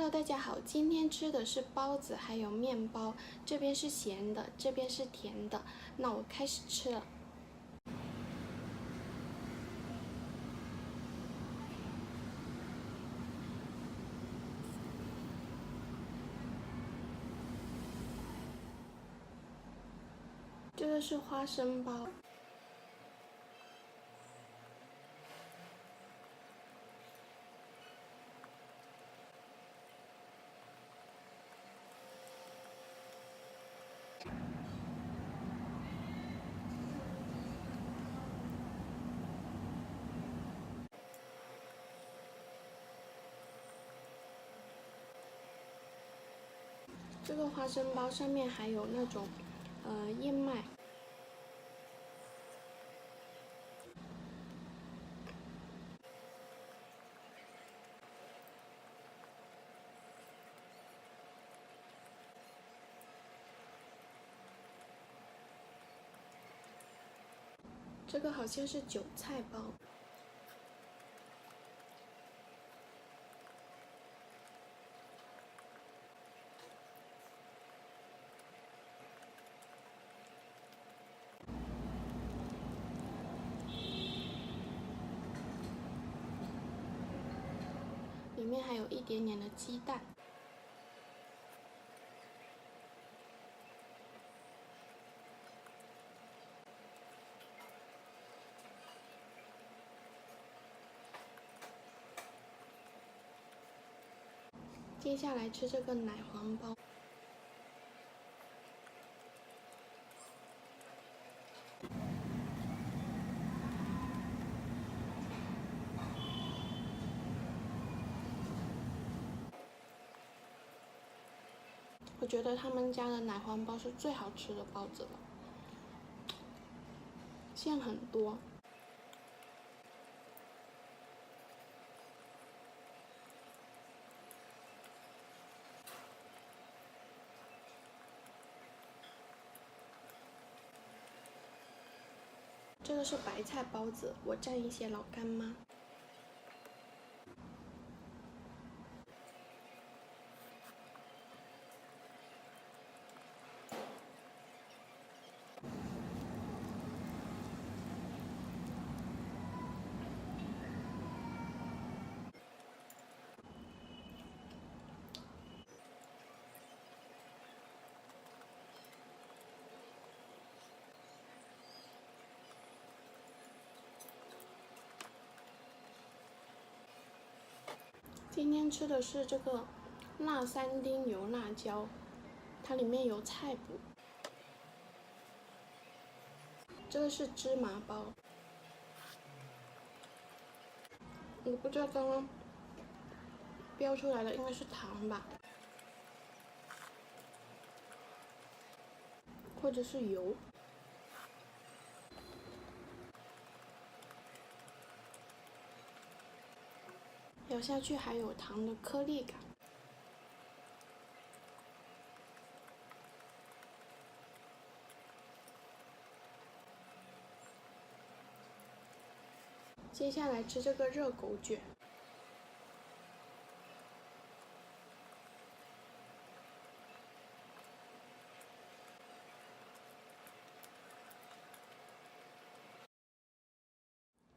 Hello， 大家好，今天吃的是包子还有面包，这边是咸的，这边是甜的。那我开始吃了。这个是花生包。这个花生包上面还有那种燕麦。这个好像是韭菜包。里面还有一点点的鸡蛋。接下来吃这个奶黄包。我觉得他们家的奶黄包是最好吃的包子了，馅很多。这个是白菜包子，我蘸一些老干妈。今天吃的是这个辣3丁油辣椒，它里面有菜脯。这个是芝麻包，我不知道刚刚标出来的应该是糖吧，或者是油。咬下去还有糖的颗粒感。接下来吃这个热狗卷。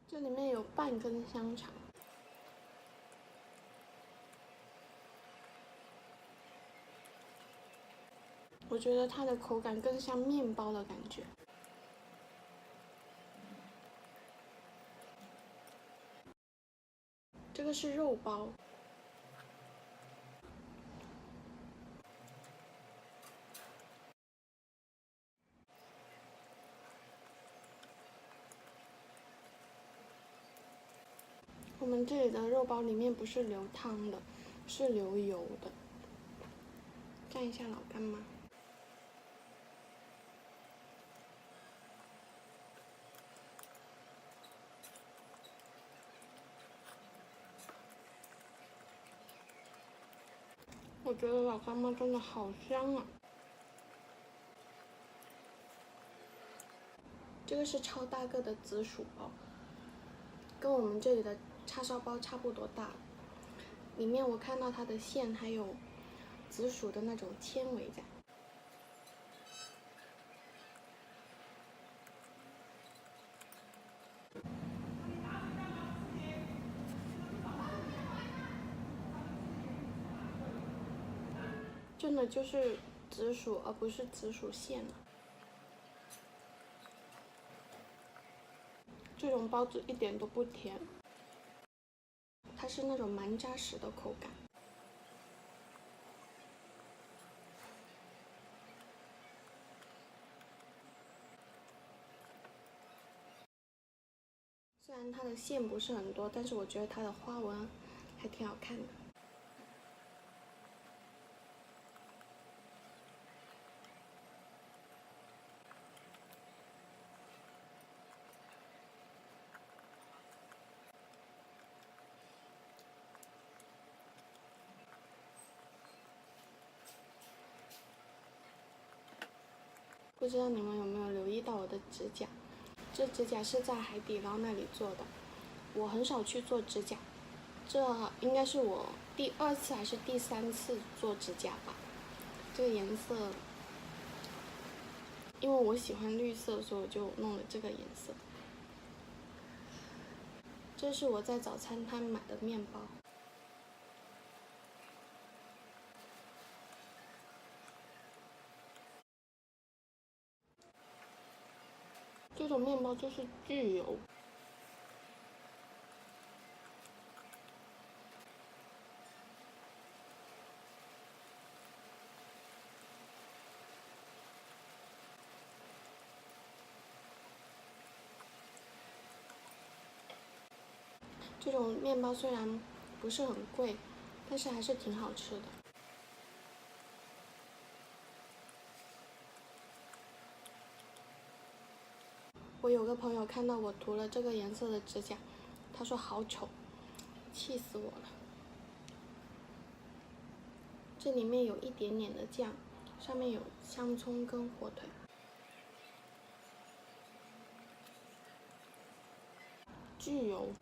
这里面有半根香肠。我觉得它的口感更像面包的感觉。这个是肉包。我们这里的肉包里面不是流汤的，是流油的。蘸一下老干妈。我觉得老干妈真的好香啊！这个是超大个的紫薯包，跟我们这里的叉烧包差不多大。里面我看到它的馅还有紫薯的那种纤维在。真的就是紫薯，而不是紫薯馅了。这种包子一点都不甜，它是那种蛮扎实的口感。虽然它的馅不是很多，但是我觉得它的花纹还挺好看的。不知道你们有没有留意到我的指甲？这指甲是在海底捞那里做的。我很少去做指甲，这应该是我第2次还是第3次做指甲吧。这个颜色，因为我喜欢绿色，所以我就弄了这个颜色。这是我在早餐摊买的面包。这种面包就是巨油。这种面包虽然不是很贵，但是还是挺好吃的。我有个朋友看到我涂了这个颜色的指甲，他说好丑，气死我了。这里面有一点点的酱，上面有香葱跟火腿。巨油。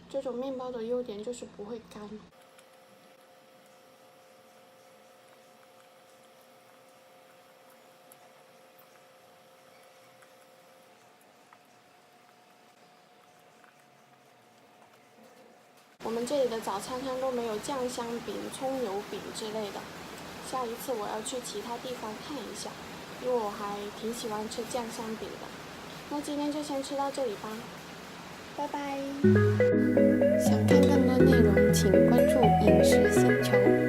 这种面包的优点就是不会干。我们这里的早餐摊都没有酱香饼、葱油饼之类的，下一次我要去其他地方看一下，因为我还挺喜欢吃酱香饼的。那今天就先吃到这里吧，拜拜。想看更多内容，请关注饮食星球。